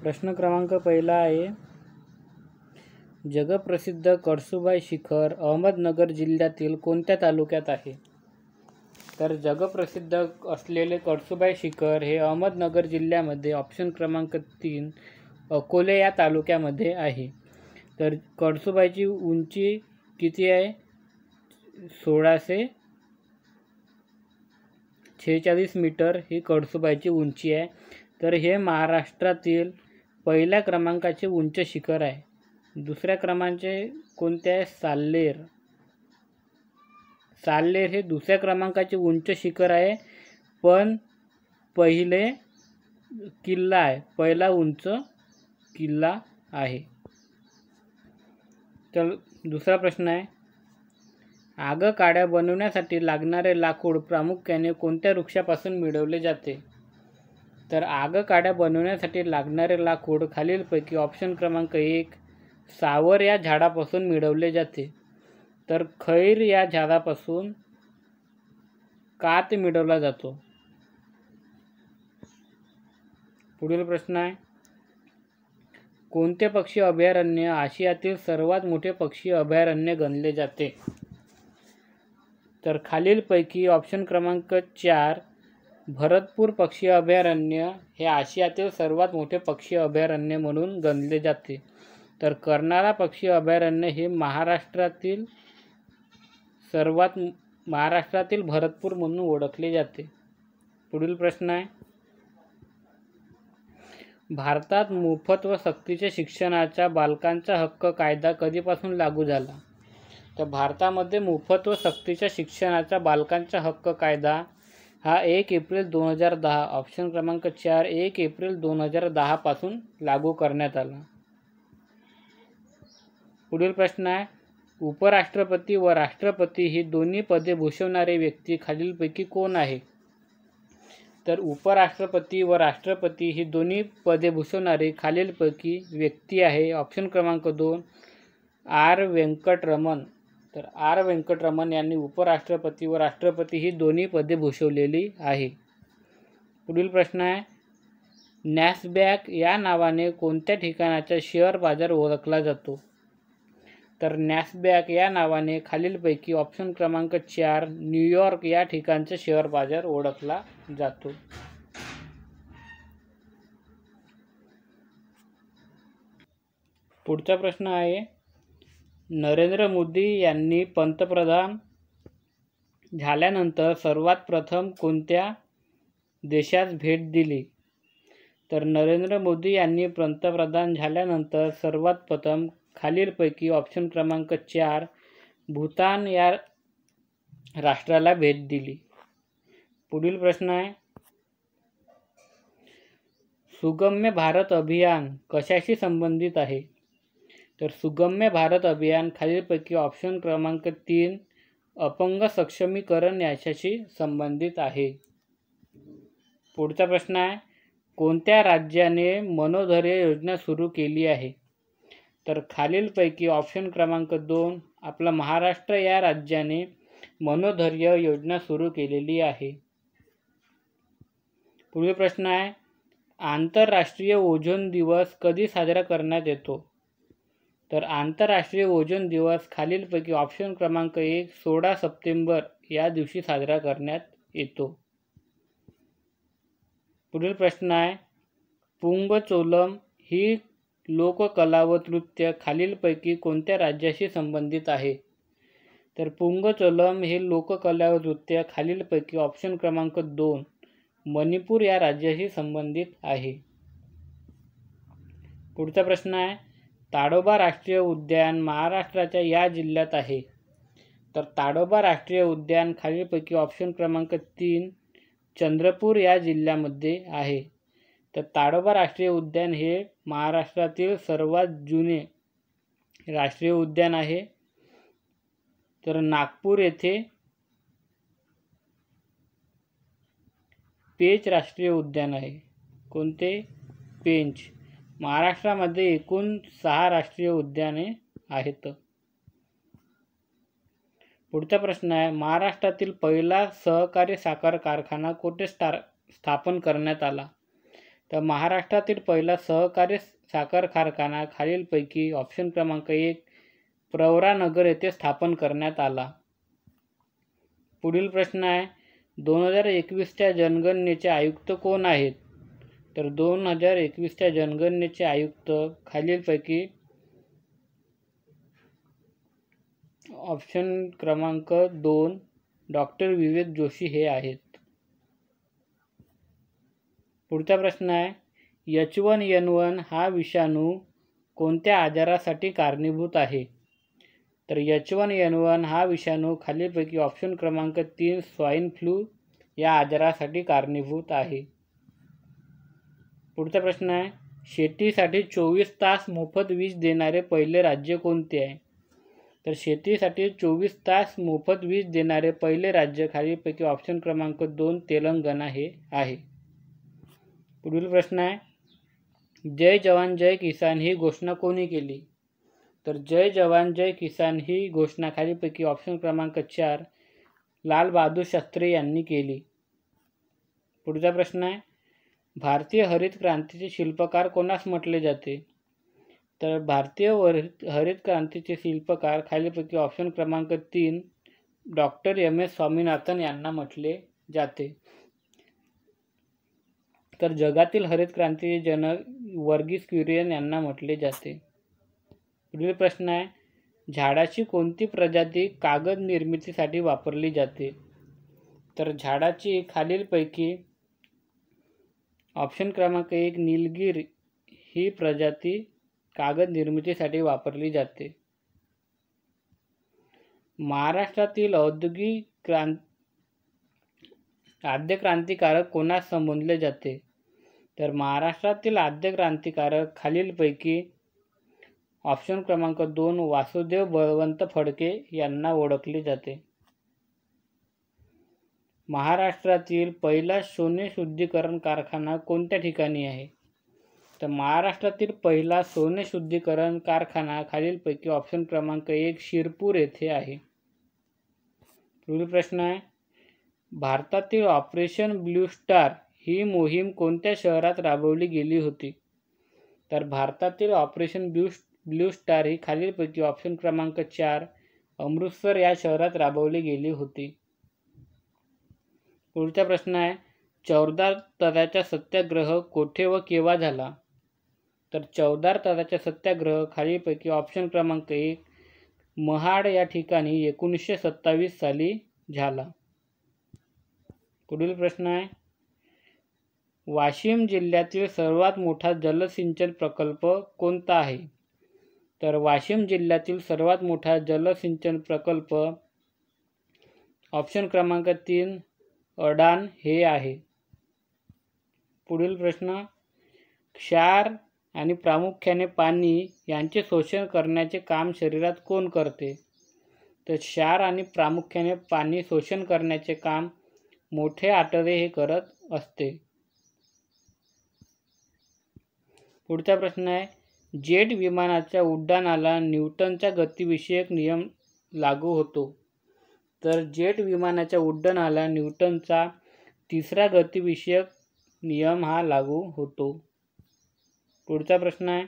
प्रश्न क्रमांक पहिला आहे, जगप्रसिद्ध कळसुबाई शिखर अहमदनगर जिल्ह्यातील कोणत्या तालुक्यात आहे? तर जगप्रसिद्ध असलेले कळसुबाई शिखर हे अहमदनगर जिल्ह्यामध्ये ऑप्शन क्रमांक 3 अकोले या तालुक्यामध्ये आहे. तर कळसुबाईची उंची किती आहे? 1646 मीटर ही कळसुबाईची उंची आहे. तर हे महाराष्ट्रातील पहिल्या क्रमांकाचे उंच शिखर आहे. दुसऱ्या क्रमांकाचे कोणते आहे? साल्हेर हे दुसऱ्या क्रमांकाचे उंच शिखर आहे, पण पहिले किल्ला आहे, पहिला उंच किल्ला आहे. तर दुसरा प्रश्न आहे, आगकाड्या बनवण्यासाठी लागणारे लाकूड प्रामुख्याने कोणत्या वृक्षापासून मिळवले जाते? तर आगकाड्या बनवण्यासाठी लागणारे लाकूड खालीलपैकी ऑप्शन क्रमांक 1 सावर या झाडापासून मिळवले जाते. तर खैर या झाडापासून कात मिळवला जातो. पुढील प्रश्न आहे, कोणते पक्षी अभयारण्य आशियातील सर्वात मोठे पक्षी अभयारण्य गणले जाते? तर खालीलपैकी ऑप्शन क्रमांक 4 भरतपूर पक्षी अभयारण्य हे आशियातील सर्वात मोठे पक्षी अभयारण्य म्हणून गणले जाते. तर कर्नाळा पक्षी अभयारण्य हे महाराष्ट्रातील भरतपूर म्हणून ओळखले जाते. पुढील प्रश्न आहे, भारतात मोफत व सक्तीच्या शिक्षणाचा बालकांचा हक्क कायदा कधीपासून लागू झाला? तर भारतामध्ये मोफत व सक्तीच्या शिक्षणाचा बालकांचा हक्क कायदा हा 1 एप्रिल 2010 ऑप्शन क्रमांक 4 1 एप्रिल 2010 पासून लागू करण्यात आला. पुढील प्रश्न आहे, उपराष्ट्रपती व राष्ट्रपती ही दोन्ही पदे भूषवणारे व्यक्ती खालीलपैकी कोण आहे? तर उपराष्ट्रपती व राष्ट्रपती ही दोन्ही पदे भूषवणारे खालीलपैकी व्यक्ती आहे. ऑप्शन क्रमांक 2 आर व्यंकटरमण. तर आर व्यंकटरमण यांनी उपराष्ट्रपती व राष्ट्रपती ही दोन्ही पदे भूषवलेली आहे. पुढील प्रश्न आहे, नॅसडॅक या नावाने कोणत्या ठिकाणाचा शेअर बाजार ओळखला जातो? तर नॅसडॅक या नावाने खालीलपैकी ऑप्शन क्रमांक 4 न्यूयॉर्क या ठिकाणचा शेअर बाजार ओळखला जातो. पुढचा प्रश्न आहे, नरेंद्र मोदी यांनी पंतप्रधान झाल्यानंतर सर्वात प्रथम कोणत्या देशास भेट दिली? तर नरेंद्र मोदी यांनी पंतप्रधान झाल्यानंतर सर्वात प्रथम खालीलपैकी ऑप्शन क्रमांक 4 भूतान या राष्ट्राला भेट दिली. पुढील प्रश्न आहे, सुगम्य भारत अभियान कशाशी संबंधित आहे? तर सुगम्य भारत अभियान खालीलपैकी ऑप्शन क्रमांक 3 अपंग सक्षमीकरण याच्याशी संबंधित आहे. पुढचा प्रश्न आहे, कोणत्या राज्याने मनोधैर्य योजना सुरू केली आहे? तर खालीलपैकी ऑप्शन क्रमांक 2 आपला महाराष्ट्र या राज्याने मनोधैर्य योजना सुरू केलेली आहे. पुढील प्रश्न आहे, आंतरराष्ट्रीय ओझोन दिवस कधी साजरा करण्यात येतो? तर आंतरराष्ट्रीय ओझोन दिवस खालीलपैकी ऑप्शन क्रमांक 1 16 सप्टेंबर या दिवशी साजरा करण्यात येतो. पुढील प्रश्न आहे, पुंगचोलम ही लोककला व नृत्य खालीलपैकी कोणत्या राज्याशी संबंधित आहे? तर पुंगचोलम हे लोककला व नृत्य खालीलपैकी ऑप्शन क्रमांक 2 मणिपूर या राज्याशी संबंधित आहे. पुढचा प्रश्न आहे, ताडोबा राष्ट्रीय उद्यान महाराष्ट्राच्या या जिल्ह्यात आहे? तर ताडोबा राष्ट्रीय उद्यान खालीलपैकी ऑप्शन क्रमांक 3 चंद्रपूर या जिल्ह्यामध्ये आहे. तर ताडोबा राष्ट्रीय उद्यान हे महाराष्ट्रातील सर्वात जुने राष्ट्रीय उद्यान आहे. तर नागपूर येथे पेंच राष्ट्रीय उद्यान आहे. कोणते? पेंच. महाराष्ट्रामध्ये एकूण 6 राष्ट्रीय उद्याने आहेत. पुढचा प्रश्न आहे, महाराष्ट्रातील पहिला सहकारी साखर कारखाना कुठे स्थापन करण्यात आला? तर महाराष्ट्रातील पहिला सहकारी साखर कारखाना खालीलपैकी ऑप्शन क्रमांक 1 प्रवरानगर येथे स्थापन करण्यात आला. पुढील प्रश्न आहे 2021च्या जनगणनेचे आयुक्त कोण आहेत? तर 2021च्या जनगणनेचे आयुक्त खालीलपैकी ऑप्शन क्रमांक 2 डॉक्टर विवेक जोशी हे आहेत. पुढचा प्रश्न आहे H1N1 हा विषाणू कोणत्या आजारासाठी कारणीभूत आहे? तर H1N1 हा विषाणू खालीलपैकी ऑप्शन क्रमांक 3 स्वाईन फ्लू या आजारासाठी कारणीभूत आहे. पुढचा प्रश्न आहे शेतीसाठी 24 तास मोफत वीज देणारे पहिले राज्य कोणते आहे? तर शेतीसाठी 24 तास मोफत वीज देणारे पहिले राज्य खालीलपैकी ऑप्शन क्रमांक 2 तेलंगणा हे आहे. पुढील प्रश्न आहे जय जवान जय किसान ही घोषणा कोणी केली? तर जय जवान जय किसान ही घोषणा खालीलपैकी ऑप्शन क्रमांक 4 लाल बहादूर शास्त्री यांनी केली. पुढचा प्रश्न आहे भारतीय हरित क्रांतीचे शिल्पकार कोणास म्हटले जाते? तर भारतीय हरित क्रांतीचे शिल्पकार खालीलपैकी ऑप्शन क्रमांक 3 डॉक्टर MS स्वामीनाथन यांना म्हटले जाते. तर जगातील हरित क्रांतीचे जनक वर्गीस कुरियन यांना म्हटले जाते. पुढील प्रश्न आहे झाडाची कोणती प्रजाती कागद निर्मितीसाठी वापरली जाते? तर झाडाची खालीलपैकी ऑप्शन क्रमांक 1 निलगिरी ही प्रजाती कागद निर्मितीसाठी वापरली जाते. महाराष्ट्रातील औद्योगिक आद्य क्रांतिकारक कोणास संबोधले जाते? तर महाराष्ट्रातील आद्य क्रांतिकारक खालीलपैकी ऑप्शन क्रमांक 2 वासुदेव बळवंत फडके यांना ओळखले जाते. महाराष्ट्रातील पहिला सोने शुद्धीकरण कारखाना कोणत्या ठिकाणी आहे? तर महाराष्ट्रातील पहिला सोने शुद्धीकरण कारखाना खालीलपैकी ऑप्शन क्रमांक 1 शिरपूर येथे आहे. पुढील प्रश्न आहे भारतातील ऑपरेशन ब्लू स्टार ही मोहीम कोणत्या शहरात राबवली गेली होती? तर भारतातील ऑपरेशन ब्लू स्टार ही खालीलपैकी ऑप्शन क्रमांक 4 अमृतसर या शहरात राबवली गेली होती. पुढचा प्रश्न आहे 14 तासाचा सत्याग्रह कोठे व केव्हा झाला? तर 14 तासाचा सत्याग्रह खालीलपैकी ऑप्शन क्रमांक 1 महाड या ठिकाणी 1927 साली झाला. पुढील प्रश्न आहे वाशिम जिल्ह्यातील सर्वात मोठा जलसिंचन प्रकल्प कोणता आहे? तर वाशिम जिल्ह्यातील सर्वात मोठा जलसिंचन प्रकल्प ऑप्शन क्रमांक 3 अडाण हे आहे. पुढील प्रश्न क्षार आणि प्रामुख्याने पाणी यांचे शोषण करण्याचे काम शरीरात कोण करते? तर क्षार आणि प्रामुख्याने पाणी शोषण करण्याचे काम मोठे आतडे हे करत असते. पुढचा प्रश्न आहे जेट विमानाच्या उड्डाणाला न्यूटनचा गतिविषयक नियम लागू होतो. तर जेट विमानाच्या उड्डाणाला न्यूटनचा तिसरा गतिविषयक नियम हा लागू होतो. पुढचा प्रश्न आहे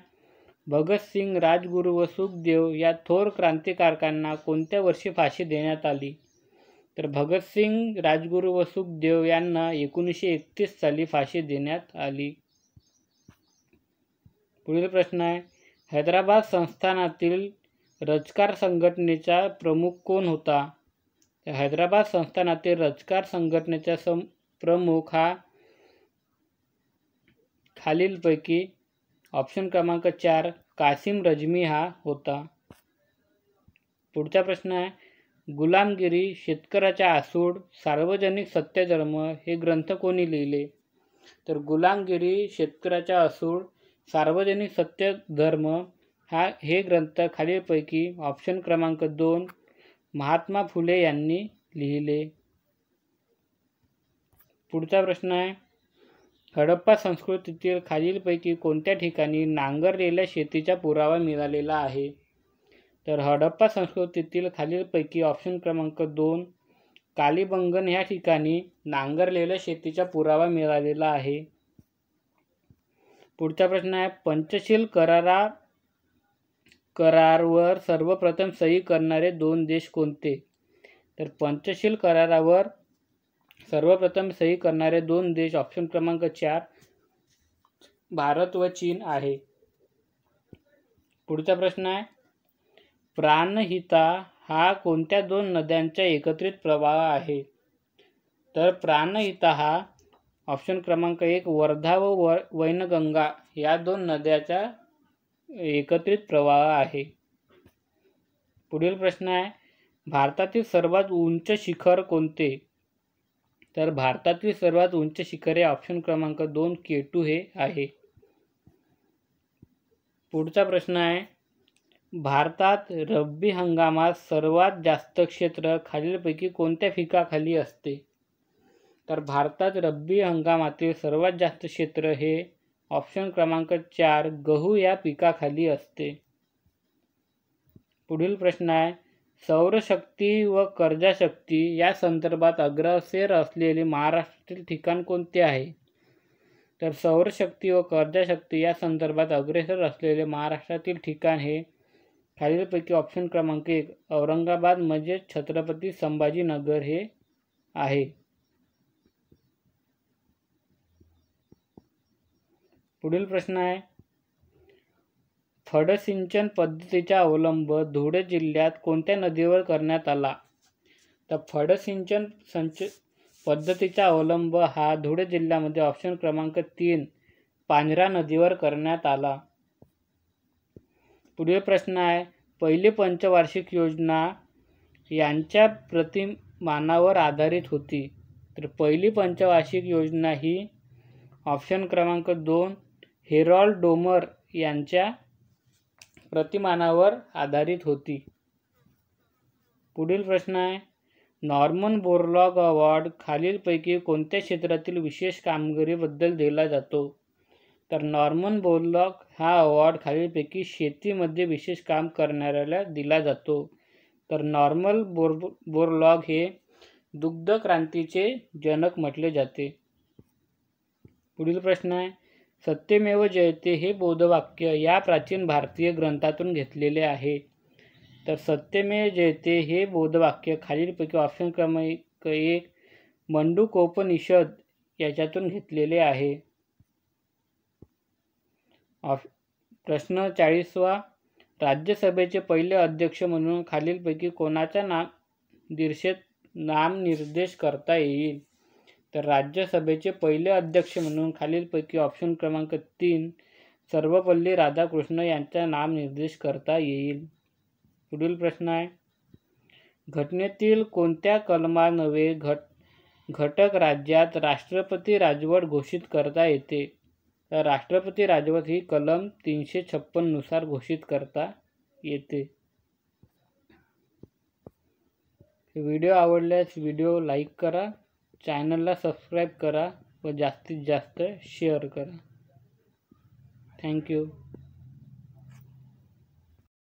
भगतसिंग राजगुरू व सुखदेव या थोर क्रांतिकारकांना कोणत्या वर्षी फाशी देण्यात आली? तर भगतसिंग राजगुरू व सुखदेव यांना 1931 साली फाशी देण्यात आली. पुढील प्रश्न आहे हैदराबाद संस्थानातील रजकार संघटनेचा प्रमुख कोण होता? हैदराबाद संस्थानातील रजकार संघटनेचा प्रमुख हा खालीलपैकी ऑप्शन क्रमांक 4 कासिम रजमी हा होता. पुढचा प्रश्न आहे गुलामगिरी शेतकऱ्याचा आसूड सार्वजनिक सत्यधर्म हे ग्रंथ कोणी लिहिले? तर गुलामगिरी शेतकऱ्याचा आसूड सार्वजनिक सत्यधर्म हे ग्रंथ खालीलपैकी ऑप्शन क्रमांक 2 महात्मा फुले यांनी लिहिले. पुढचा प्रश्न आहे हडप्पा संस्कृतीतील खालीलपैकी कोणत्या ठिकाणी नांगरलेल्या शेतीचा पुरावा मिळालेला आहे? तर हडप्पा संस्कृतीतील खालीलपैकी ऑप्शन क्रमांक 2 कालीबंगन ह्या ठिकाणी नांगरलेल्या शेतीचा पुरावा मिळालेला आहे. पुढचा प्रश्न आहे, पंचशील करारावर सर्वप्रथम सही करणारे 2 देश कोणते? तर पंचशील करारावर सर्वप्रथम सही करणारे 2 देश ऑप्शन क्रमांक 4 भारत व चीन आहे. पुढचा प्रश्न आहे, प्राणहिता हा कोणत्या 2 नद्यांचा एकत्रित प्रवाह आहे? तर प्राणहिता हा ऑप्शन क्रमांक 1 वर्धा व वैनगंगा या 2 नद्याचा एकत्रित प्रवाह आहे. पुढील प्रश्न आहे, भारतातील सर्वात उंच शिखर कोणते? तर भारतातील सर्वात उंच शिखर हे ऑप्शन क्रमांक 2 K2 हे आहे. पुढचा प्रश्न आहे, भारतात रब्बी हंगामात सर्वात जास्त क्षेत्र खालीलपैकी कोणत्या पिकाखाली असते? तर भारतात रब्बी हंगामातील सर्वात जास्त क्षेत्र हे ऑप्शन क्रमांक 4 गहू या पिकाखाली असते. पुढील प्रश्न आहे, सौरशक्ती व कर्जाशक्ती या संदर्भात अग्रेसर असलेले महाराष्ट्रातील ठिकाण कोणते आहे? तर सौरशक्ती व कर्जाशक्ती या संदर्भात अग्रेसर असलेले महाराष्ट्रातील ठिकाण हे खालीलपैकी ऑप्शन क्रमांक 1 औरंगाबाद म्हणजे छत्रपती संभाजीनगर हे आहे. पुढील प्रश्न आहे, फडसिंचन पद्धतीचा अवलंब धुळे जिल्ह्यात कोणत्या नदीवर करण्यात आला? तर फडसिंचन पद्धतीचा अवलंब हा धुळे जिल्ह्यामध्ये ऑप्शन क्रमांक 3 पांझरा नदीवर करण्यात आला. पुढील प्रश्न आहे, पहिली पंचवार्षिक योजना यांच्या प्रतिमानावर आधारित होती? तर पहिली पंचवार्षिक योजना ही ऑप्शन क्रमांक 2 हेरॉल्ड डोमर यांच्या प्रतिमानावर आधारित होती. पुढील प्रश्न आहे, नॉर्मन बोरलॉग अवॉर्ड खालीलपैकी कोणत्या क्षेत्रातील विशेष कामगिरीबद्दल दिला जातो? तर नॉर्मन बोरलॉग हा अवॉर्ड खालीलपैकी शेतीमध्ये विशेष काम करणाऱ्याला दिला जातो. तर नॉर्मन बोरलॉग हे दुग्ध क्रांतीचे जनक म्हटले जाते. पुढील प्रश्न आहे, सत्यमेव जयते हे बोधवाक्य या प्राचीन भारतीय ग्रंथातून घेतलेले आहे. तर सत्यमेव जयते हे बोधवाक्य खालीलपैकी ऑप्शन क्रमांक 1 मंडूकोपनिषद याच्यातून घेतलेले आहे. प्रश्न 40वा, राज्यसभेचे पहिले अध्यक्ष म्हणून खालीलपैकी कोणाचा नामनिर्देश करता येईल? तर राज्यसभेचे पहिले अध्यक्ष म्हणून खालीलपैकी ऑप्शन क्रमांक 3 सर्वपल्ली राधाकृष्ण यांचा नामनिर्देश करता येईल. पुढील प्रश्न आहे, घटनेतील कोणत्या कलमान्वये घटक राज्यात राष्ट्रपती राजवट घोषित करता येते? तर राष्ट्रपती राजवट ही कलम 356 नुसार घोषित करता येते. व्हिडिओ आवडल्यास व्हिडिओ लाईक करा, चॅनलला सबस्क्राईब करा व जास्तीत जास्त शेअर करा. थँक्यू.